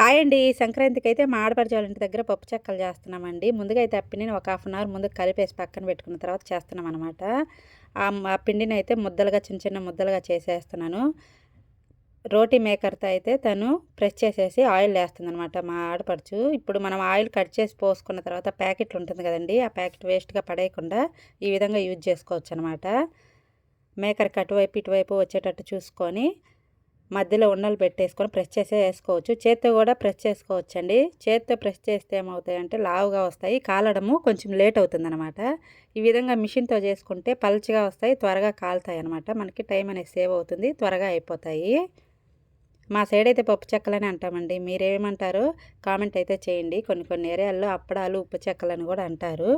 Hi అండి. సంక్రాంతికి అయితే మా ఆడపడుచు వాళ్ళ ఇంటి దగ్గర పప్పు చెక్కలు చేస్తున్నామండి. ముందుగా అయితే ఆ పిండిని ఒక హాఫ్ అన్ అవర్ ముందు కలిపేసి పక్కన పెట్టుకున్న తర్వాత చేస్తున్నాం అనమాట. ఆ పిండిని అయితే ముద్దలుగా చిన్న చిన్న ముద్దలుగా చేసేస్తున్నాను. రోటీ మేకర్తో అయితే తను ప్రెస్ చేసేసి ఆయిల్ వేస్తుందనమాట మా ఆడపడుచు. ఇప్పుడు మనం ఆయిల్ కట్ చేసి పోసుకున్న తర్వాత ప్యాకెట్లు ఉంటుంది కదండి, ఆ ప్యాకెట్ వేస్ట్గా పడేయకుండా ఈ విధంగా యూజ్ చేసుకోవచ్చు అనమాట. మేకర్కి అటువైపు ఇటువైపు వచ్చేటట్టు చూసుకొని మధ్యలో ఉండలు పెట్టేసుకొని ప్రెస్ చేసే వేసుకోవచ్చు. చేత్తో కూడా ప్రెస్ చేసుకోవచ్చండి. చేత్తో ప్రెస్ చేస్తే ఏమవుతాయంటే లావుగా వస్తాయి, కాలడము కొంచెం లేట్ అవుతుందన్నమాట. ఈ విధంగా మిషన్తో చేసుకుంటే పల్చగా వస్తాయి, త్వరగా కాలుతాయి అనమాట. మనకి టైం అనేది సేవ్ అవుతుంది, త్వరగా అయిపోతాయి. మా సైడ్ అయితే పప్పు చెక్కలని అంటామండి. మీరేమంటారో కామెంట్ అయితే చేయండి. కొన్ని కొన్ని ఏరియాల్లో అప్పడాలు ఉప్పు చెక్కలని కూడా అంటారు.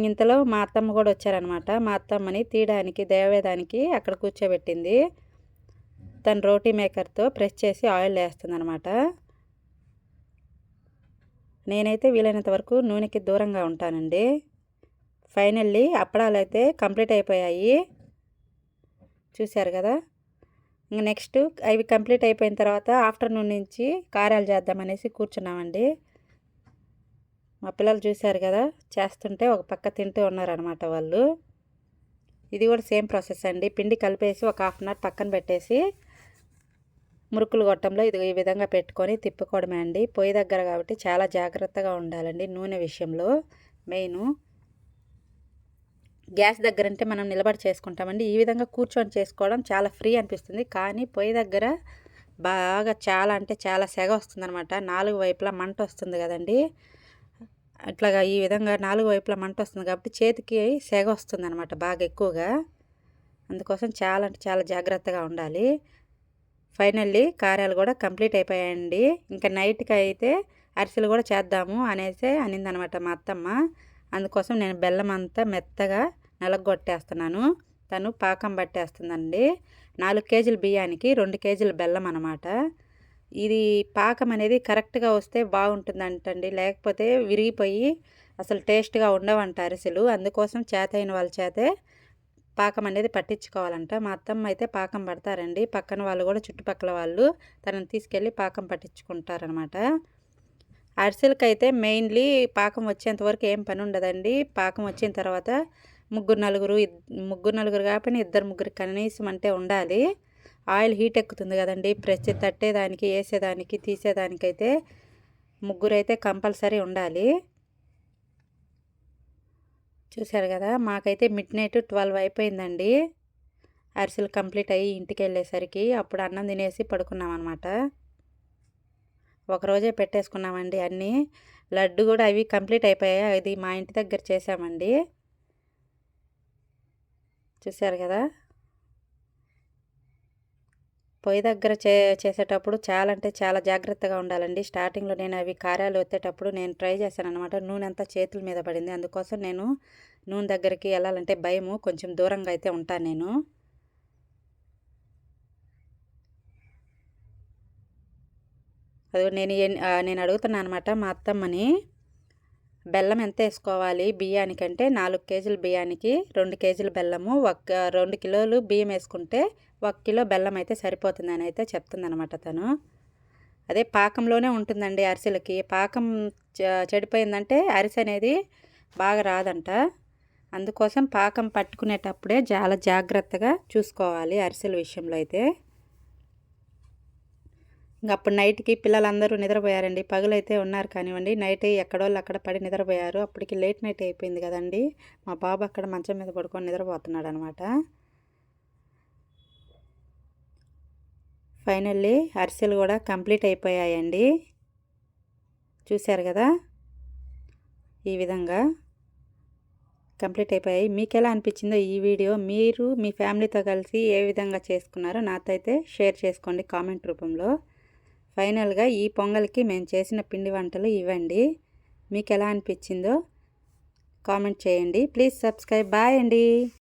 ఇంతలో మా అత్తమ్మ కూడా వచ్చారనమాట. మా అత్తమ్మని తీయడానికి దేవేదానికి అక్కడ కూర్చోబెట్టింది. తను రోటీ మేకర్తో ప్రెస్ చేసి ఆయిల్ వేస్తుందనమాట. నేనైతే వీలైనంత వరకు నూనెకి దూరంగా ఉంటానండి. ఫైనల్లీ అప్పడాలు అయితే కంప్లీట్ అయిపోయాయి, చూశారు కదా. ఇంక నెక్స్ట్ అవి కంప్లీట్ అయిపోయిన తర్వాత ఆఫ్టర్నూన్ నుంచి కారాలు చేద్దామనేసి కూర్చున్నామండి. మా పిల్లలు చూశారు కదా, చేస్తుంటే ఒక పక్క తింటూ ఉన్నారనమాట వాళ్ళు. ఇది కూడా సేమ్ ప్రాసెస్ అండి. పిండి కలిపేసి ఒక హాఫ్ అన్ అవర్ పక్కన పెట్టేసి మురుకులు గొట్టంలో ఇది ఈ విధంగా పెట్టుకొని తిప్పుకోవడమే అండి. పొయ్యి దగ్గర కాబట్టి చాలా జాగ్రత్తగా ఉండాలండి నూనె విషయంలో. మెయిన్ గ్యాస్ దగ్గర అంటే మనం నిలబడి చేసుకుంటామండి. ఈ విధంగా కూర్చొని చేసుకోవడం చాలా ఫ్రీ అనిపిస్తుంది. కానీ పొయ్యి దగ్గర బాగా చాలా అంటే చాలా సెగ వస్తుందన్నమాట. 4 వైపులా మంట వస్తుంది కదండి. అట్లాగా ఈ విధంగా 4 వైపులా మంట వస్తుంది కాబట్టి చేతికి సెగ వస్తుందన్నమాట బాగా ఎక్కువగా. అందుకోసం చాలా అంటే చాలా జాగ్రత్తగా ఉండాలి. ఫైనల్లీ కారాలు కూడా కంప్లీట్ అయిపోయాయండి. ఇంకా నైట్కి అయితే అరిసెలు కూడా చేద్దాము అనేసి అనిందనమాట మా అత్తమ్మ. అందుకోసం నేను బెల్లం అంతా మెత్తగా నలగొట్టేస్తున్నాను. తను పాకం పట్టేస్తుందండి. 4 కేజీల బియ్యానికి 2 కేజీల బెల్లం అనమాట. ఇది పాకం అనేది కరెక్ట్గా వస్తే బాగుంటుందంటండి, లేకపోతే విరిగిపోయి అసలు టేస్ట్గా ఉండవంట అరిసెలు. అందుకోసం చేతైన వాళ్ళ చేతే పాకం అనేది పట్టించుకోవాలంట. మా అత్తమ్మ అయితే పాకం పడతారండి. పక్కన వాళ్ళు కూడా చుట్టుపక్కల వాళ్ళు తనని తీసుకెళ్ళి పాకం పట్టించుకుంటారనమాట. అరిసెలకైతే మెయిన్లీ పాకం వచ్చేంత వరకు ఏం పని ఉండదండి. పాకం వచ్చిన తర్వాత ముగ్గురు నలుగురు కాకపోయినా 2-3 కనీసం అంటే ఉండాలి. ఆయిల్ హీట్ ఎక్కుతుంది కదండి. ప్రెస్ తట్టేదానికి, వేసేదానికి, తీసేదానికైతే ముగ్గురైతే కంపల్సరీ ఉండాలి. చూశారు కదా, మాకైతే మిడ్ నైట్ 12 అయిపోయిందండి అరిసెలు కంప్లీట్ అయ్యి ఇంటికి వెళ్ళేసరికి. అప్పుడు అన్నం తినేసి పడుకున్నాం అనమాట. ఒకరోజే పెట్టేసుకున్నామండి అన్నీ. లడ్డు కూడా అవి కంప్లీట్ అయిపోయాయి. అది మా ఇంటి దగ్గర చేసామండి. చూశారు కదా, పొయ్యి దగ్గర చేసేటప్పుడు చాలా అంటే చాలా జాగ్రత్తగా ఉండాలండి. స్టార్టింగ్లో నేను అవి కారాలు వచ్చేటప్పుడు నేను ట్రై చేశాను అనమాట. నూనె అంతా చేతుల మీద పడింది. అందుకోసం నేను నూనె దగ్గరికి వెళ్ళాలంటే భయము, కొంచెం దూరంగా అయితే ఉంటాను నేను. అది నేను అడుగుతున్నాను అనమాట మా అత్తమ్మని, బెల్లం ఎంత వేసుకోవాలి బియ్యానికంటే 4 కేజీల బియ్యానికి 2 కేజీల బెల్లము, 2 కిలోలు బియ్యం వేసుకుంటే 1 కిలో బెల్లం అయితే సరిపోతుందని అయితే చెప్తుందనమాట తను. అదే పాకంలోనే ఉంటుందండి అరిసెలకి. పాకం చెడిపోయిందంటే అరిసె అనేది బాగా రాదంట. అందుకోసం పాకం పట్టుకునేటప్పుడే చాలా జాగ్రత్తగా చూసుకోవాలి అరిసెల విషయంలో అయితే. ఇంక అప్పుడు నైట్కి పిల్లలందరూ నిద్రపోయారండి. పగులైతే ఉన్నారు కానివ్వండి, నైట్ ఎక్కడోళ్ళు అక్కడ పడి నిద్రపోయారు. అప్పటికి లేట్ నైట్ అయిపోయింది కదండి. మా బాబు అక్కడ మంచం మీద పడుకొని నిద్రపోతున్నాడు అనమాట. ఫైనల్లీ అరిసెలు కూడా కంప్లీట్ అయిపోయాయండి. చూశారు కదా, ఈ విధంగా కంప్లీట్ అయిపోయాయి. మీకు ఎలా అనిపించిందో ఈ వీడియో, మీరు మీ ఫ్యామిలీతో కలిసి ఏ విధంగా చేసుకున్నారో నాతో అయితే షేర్ చేసుకోండి కామెంట్ రూపంలో. ఫైనల్గా ఈ పొంగల్కి మేము చేసిన పిండి వంటలు ఇవ్వండి. మీకు ఎలా అనిపించిందో కామెంట్ చేయండి. Please subscribe. బాయ్ అండి.